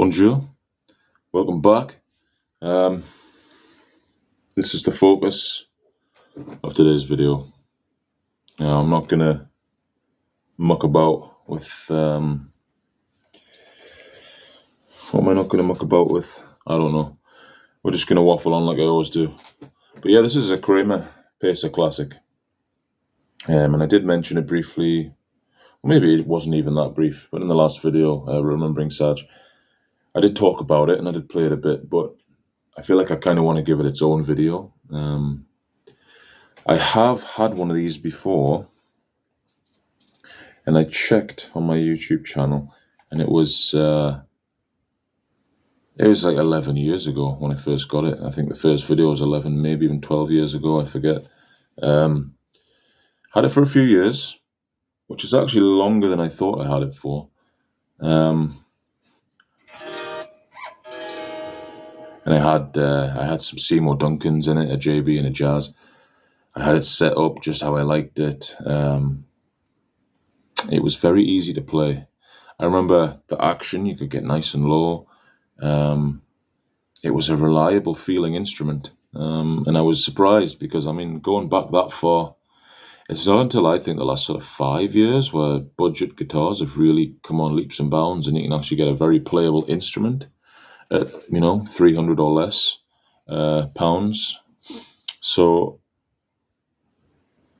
Bonjour, welcome back. This is the focus of today's video. Now, I'm not going to muck about with, what am I not going to muck about with? I don't know. We're just going to waffle on like I always do. But yeah, this is a Kramer Pacer Classic. And I did mention it briefly, maybe it wasn't even that brief, but in the last video, Remembering Saj, I did talk about it and I did play it a bit, but I feel like I kind of want to give it its own video. I have had one of these before, and I checked on my YouTube channel, and it was like 11 years ago when I first got it. I think the first video was 11, maybe even 12 years ago, I forget. Had it for a few years, which is actually longer than I thought I had it for. And I had some Seymour Duncans in it, a JB and a Jazz. I had it set up just how I liked it. It was very easy to play. I remember the action, you could get nice and low. It was a reliable feeling instrument. And I was surprised because, going back that far, it's not until I think the last sort of 5 years where budget guitars have really come on leaps and bounds and you can actually get a very playable instrument at, 300 or less pounds. So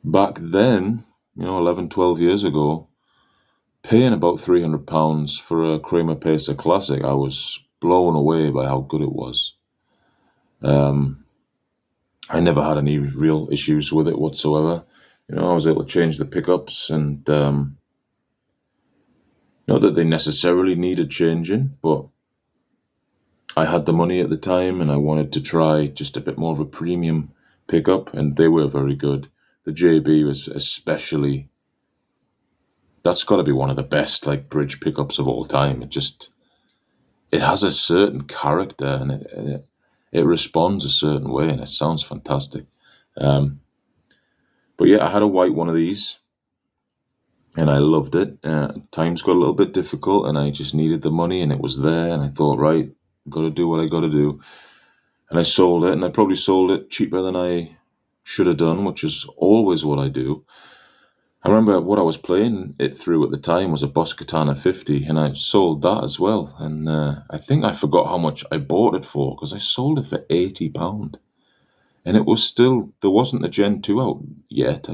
back then, 11, 12 years ago, paying about £300 for a Kramer Pacer Classic, I was blown away by how good it was. I never had any real issues with it whatsoever. I was able to change the pickups and not that they necessarily needed changing, but I had the money at the time and I wanted to try just a bit more of a premium pickup, and they were very good. The JB was especially, that's got to be one of the best bridge pickups of all time. It has a certain character and it responds a certain way and it sounds fantastic. But yeah, I had a white one of these and I loved it. Times got a little bit difficult and I just needed the money and it was there, and I thought, right, got to do what I got to do. And I sold it, and I probably sold it cheaper than I should have done, which is always what I do. I remember what I was playing it through at the time was a Boss Katana 50, and I sold that as well. And I think I forgot how much I bought it for, because I sold it for £80. And it was still, there wasn't a Gen 2 out yet.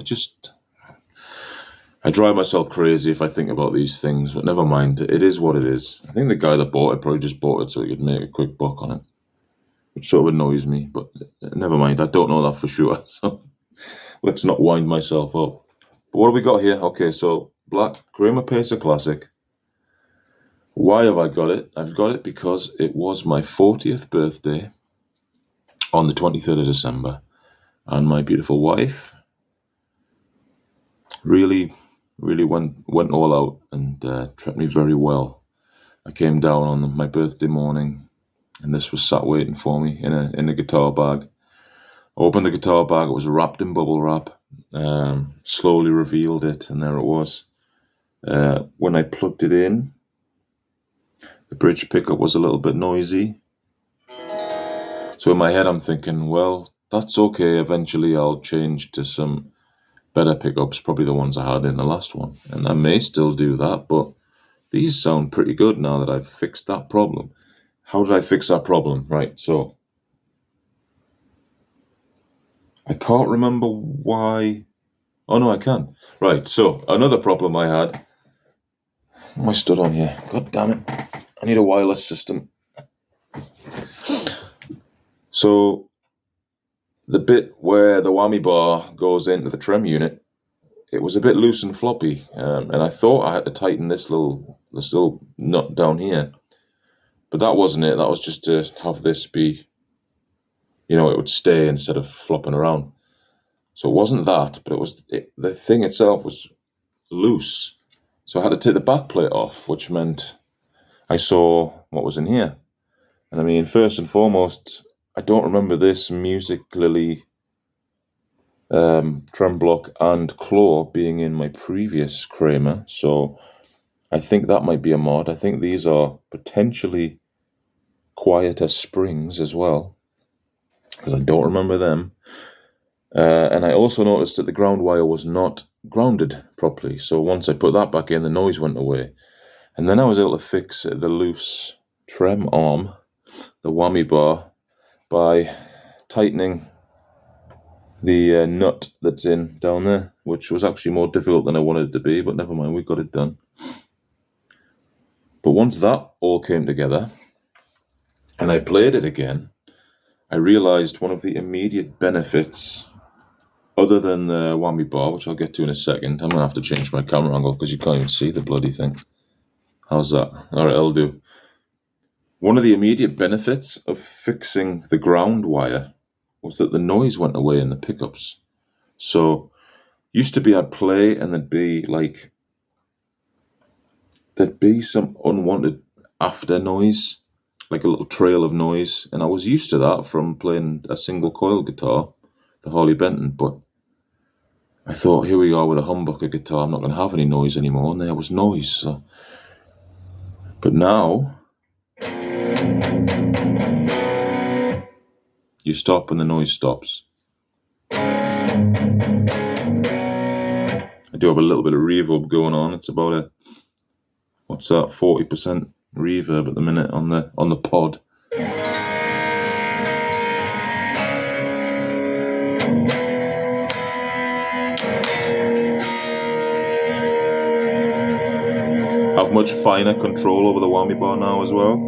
I drive myself crazy if I think about these things, but never mind. It is what it is. I think the guy that bought it probably just bought it so he could make a quick buck on it, which sort of annoys me, but never mind. I don't know that for sure, so let's not wind myself up. But what have we got here? Okay, so black Kramer Pacer Classic. Why have I got it? I've got it because it was my 40th birthday on the 23rd of December, and my beautiful wife really went all out and treated me very well. I came down on my birthday morning, and this was sat waiting for me in a guitar bag. I opened the guitar bag, it was wrapped in bubble wrap, slowly revealed it, and there it was. When I plugged it in, the bridge pickup was a little bit noisy. So in my head I'm thinking, well, that's okay, eventually I'll change to some better pickups, probably the ones I had in the last one. And I may still do that, but these sound pretty good now that I've fixed that problem. How did I fix that problem? Right, so I can't remember why. Oh no, I can. Right, so another problem I had. What am I stood on here? God damn it. I need a wireless system. So the bit where the whammy bar goes into the trem unit, it was a bit loose and floppy, and I thought I had to tighten this little nut down here, but that wasn't it. That was just to have this be, it would stay instead of flopping around. So it wasn't that, but the thing itself was loose. So I had to take the back plate off, which meant I saw what was in here. And first and foremost, I don't remember this musically trem block and claw being in my previous Kramer, so I think that might be a mod. I think these are potentially quieter springs as well, because I don't remember them. And I also noticed that the ground wire was not grounded properly. So once I put that back in, the noise went away. And then I was able to fix the loose trem arm, the whammy bar, by tightening the nut that's in down there, which was actually more difficult than I wanted it to be, but never mind, we got it done. But once that all came together and I played it again, I realized one of the immediate benefits, other than the whammy bar, which I'll get to in a second. I'm going to have to change my camera angle because you can't even see the bloody thing. How's that? All right, I'll do. One of the immediate benefits of fixing the ground wire was that the noise went away in the pickups. So, used to be I'd play and there'd be some unwanted after noise, like a little trail of noise, and I was used to that from playing a single coil guitar, the Harley Benton, but I thought, here we are with a humbucker guitar, I'm not going to have any noise anymore, and there was noise. So. But now, you stop and the noise stops. I do have a little bit of reverb going on. It's about 40% reverb at the minute on the pod. Have much finer control over the whammy bar now as well.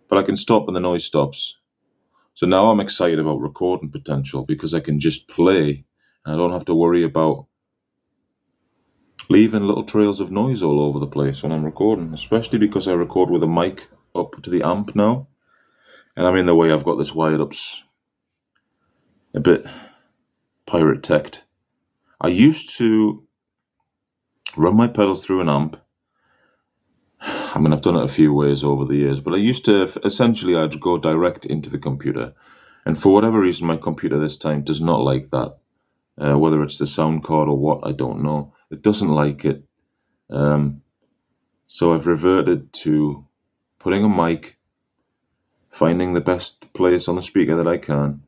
But I can stop when the noise stops. So now I'm excited about recording potential because I can just play and I don't have to worry about leaving little trails of noise all over the place when I'm recording, especially because I record with a mic up to the amp now. And I mean, the way I've got this wired up's a bit pirate teched. I used to run my pedals through an amp. I mean, I've done it a few ways over the years, but I used to, essentially, I'd go direct into the computer. And for whatever reason, my computer this time does not like that. Whether it's the sound card or what, I don't know. It doesn't like it. So I've reverted to putting a mic, finding the best place on the speaker that I can,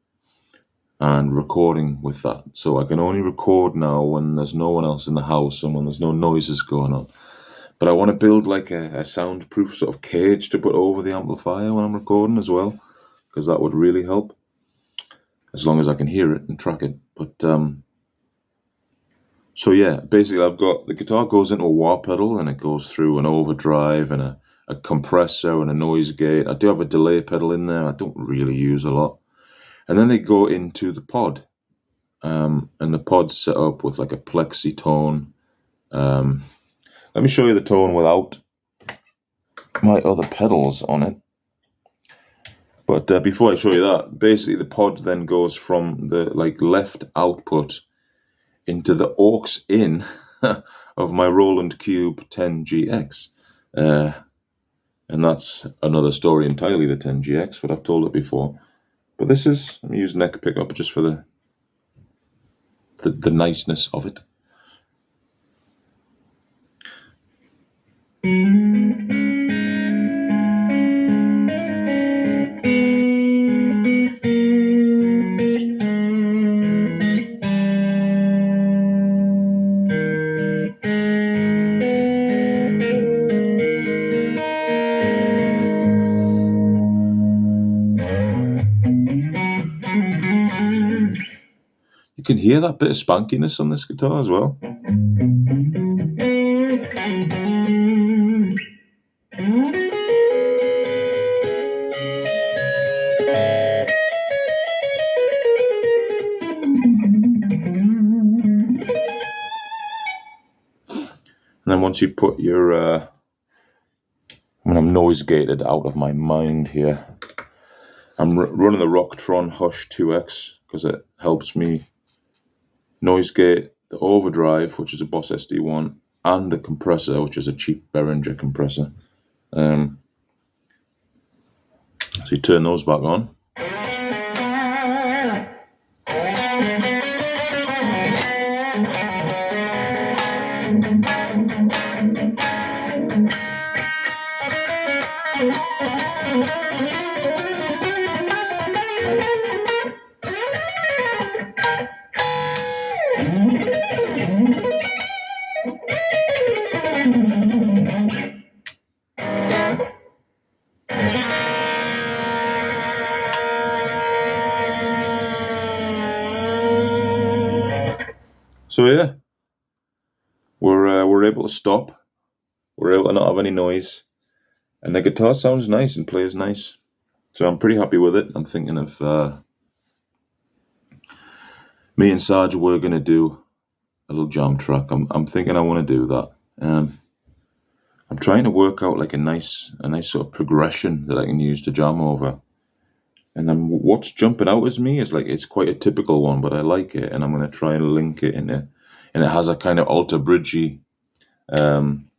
and recording with that. So I can only record now when there's no one else in the house and when there's no noises going on. But I want to build like a soundproof sort of cage to put over the amplifier when I'm recording as well, because that would really help, as long as I can hear it and track it. But so yeah, basically I've got the guitar goes into a wah pedal and it goes through an overdrive and a compressor and a noise gate. I do have a delay pedal in there. I don't really use a lot. And then they go into the pod. And the pod's set up with like a plexi tone. Let me show you the tone without my other pedals on it. But before I show you that, basically the pod then goes from the left output into the aux in of my Roland Cube 10GX. And that's another story entirely, the 10GX, but I've told it before. But this is, I'm using neck pickup just for the niceness of it. You can hear that bit of spankiness on this guitar as well. And then once you put your, I'm noise gated out of my mind here. I'm running the Rocktron Hush 2X because it helps me noise gate the overdrive, which is a Boss SD1, and the compressor, which is a cheap Behringer compressor. So you turn those back on. So yeah, we're able to stop. We're able to not have any noise, and the guitar sounds nice and plays nice. So I'm pretty happy with it. I'm thinking of me and Sarge were gonna do a little jam track. I'm thinking I want to do that. I'm trying to work out like a nice sort of progression that I can use to jam over. And then what's jumping out as me is like it's quite a typical one, but I like it, and I'm going to try and link it in it. And it has a kind of alter bridgey. Kind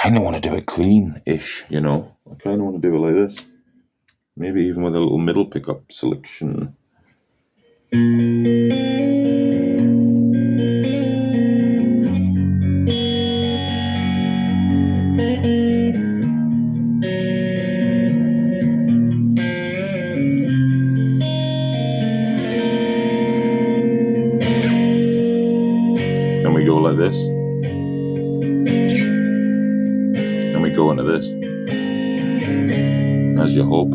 of want to do it clean-ish, you know. I kind of want to do it like this, maybe even with a little middle pickup selection. Then we go like this. Then we go into this. As you hope.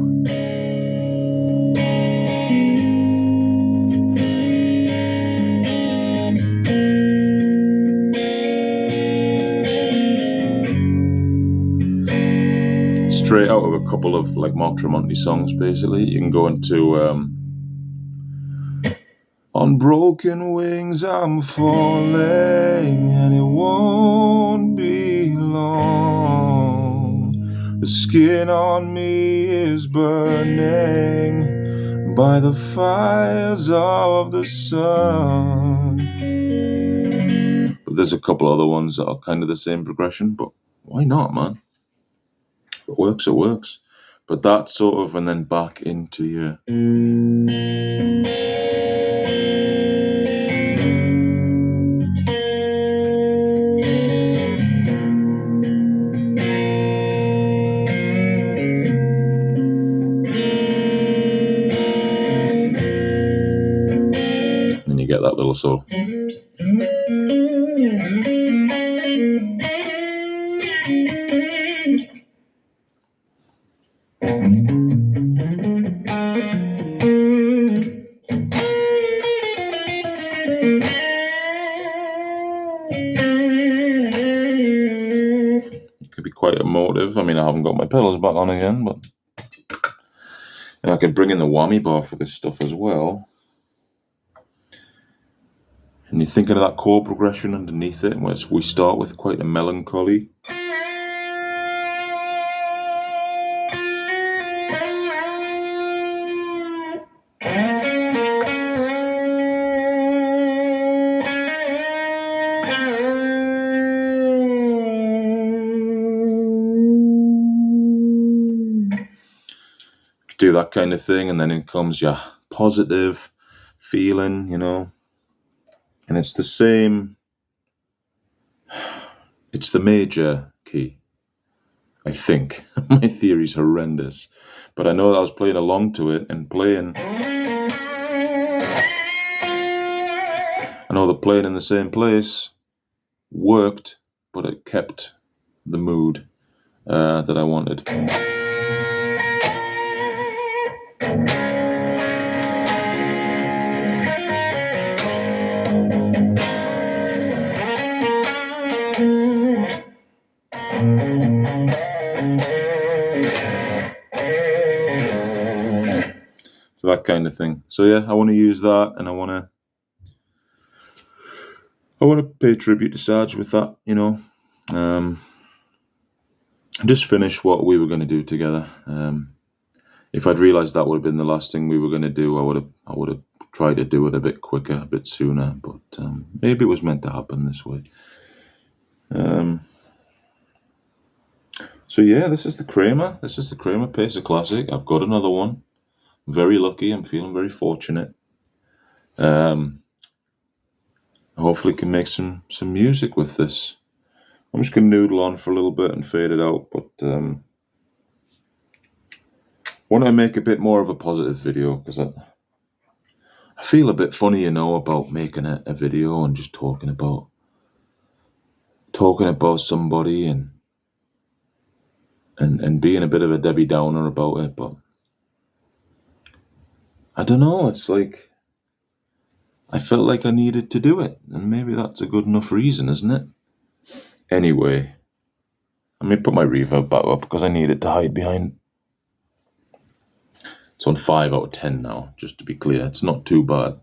Straight out of a couple of like Mark Tremonti songs, basically. You can go into on broken wings I'm falling, and it won't be long. The skin on me is burning by the fires of the sun. But there's a couple other ones that are kind of the same progression, but why not, man? If it works, it works. But that sort of, and then back into your... And you get that little sort. It could be quite emotive. I mean, I haven't got my pedals back on again, but I could bring in the whammy bar for this stuff as well. And you're thinking of that chord progression underneath it, where we start with quite a melancholy. Do that kind of thing, and then in comes your positive feeling, you know. And it's the same. It's the major key, I think. My theory's horrendous, but I know that I was playing along to it and playing. I know that playing in the same place worked, but it kept the mood that I wanted. So that kind of thing. So yeah, I want to use that, and I want to pay tribute to Sarge with that, you know. Just finish what we were going to do together. If I'd realised that would have been the last thing we were going to do, I would have tried to do it a bit quicker, a bit sooner. But maybe it was meant to happen this way. So yeah, this is the Kramer. This is the Kramer Pacer Classic. I've got another one. I'm very lucky. I'm feeling very fortunate. Hopefully can make some music with this. I'm just going to noodle on for a little bit and fade it out, but want to make a bit more of a positive video, because I feel a bit funny, you know, about making a video and just talking about somebody and being a bit of a Debbie Downer about it, but I don't know, it's like I felt like I needed to do it, and maybe that's a good enough reason, isn't it? Anyway, let me put my reverb back up because I need it to hide behind. It's on 5 out of 10 now, just to be clear. It's not too bad.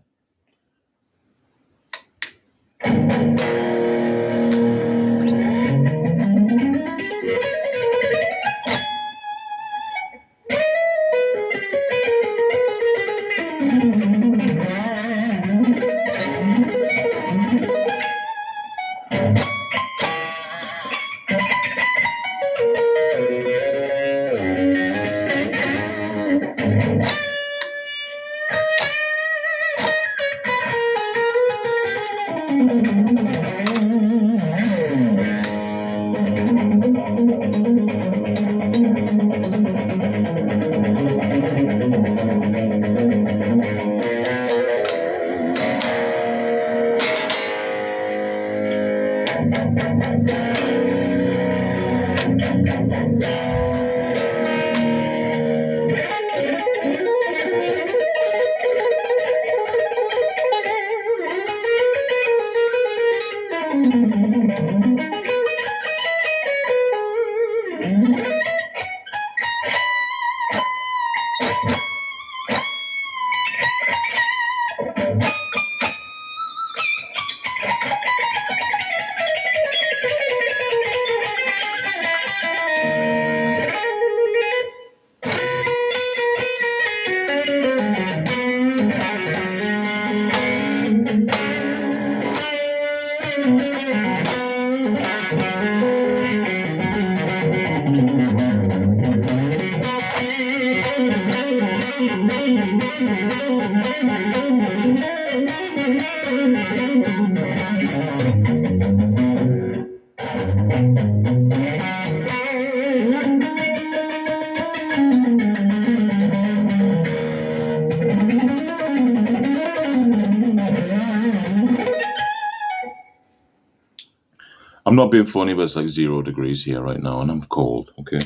I'm not being funny, but it's like 0 degrees here right now, and I'm cold, okay?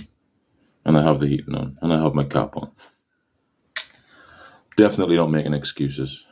And I have the heating on, and I have my cap on. Definitely not making excuses.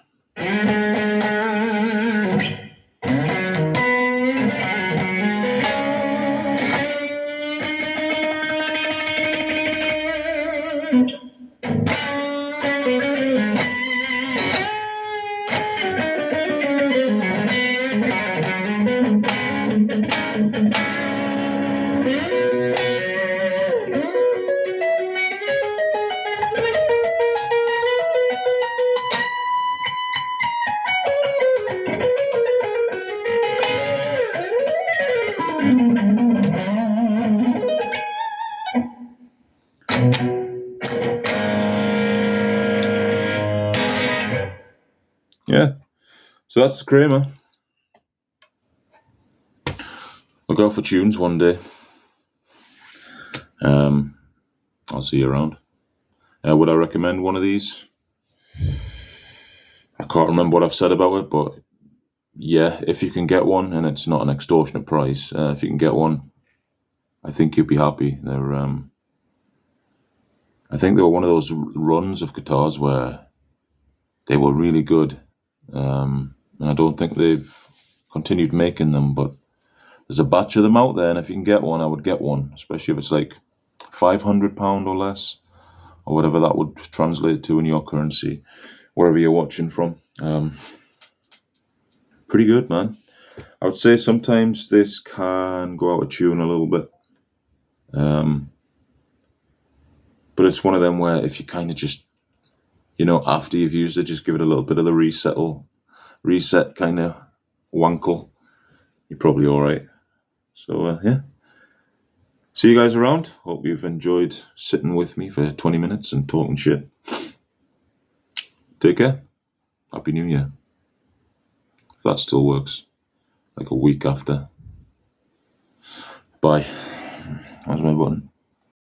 Yeah, so that's the Kramer. Look out for tunes one day. I'll see you around. Would I recommend one of these? I can't remember what I've said about it, but yeah, if you can get one and it's not an extortionate price, if you can get one, I think you'd be happy. I think they were one of those runs of guitars where they were really good, and I don't think they've continued making them, but there's a batch of them out there, and if you can get one, I would get one, especially if it's like £500 or less, or whatever that would translate to in your currency, wherever you're watching from. Pretty good, man. I would say sometimes this can go out of tune a little bit, but it's one of them where if you kind of just, after you've used it, just give it a little bit of the reset kind of wankle, you're probably all right. So, yeah. See you guys around. Hope you've enjoyed sitting with me for 20 minutes and talking shit. Take care. Happy New Year. If that still works. Like a week after. Bye. That's my button.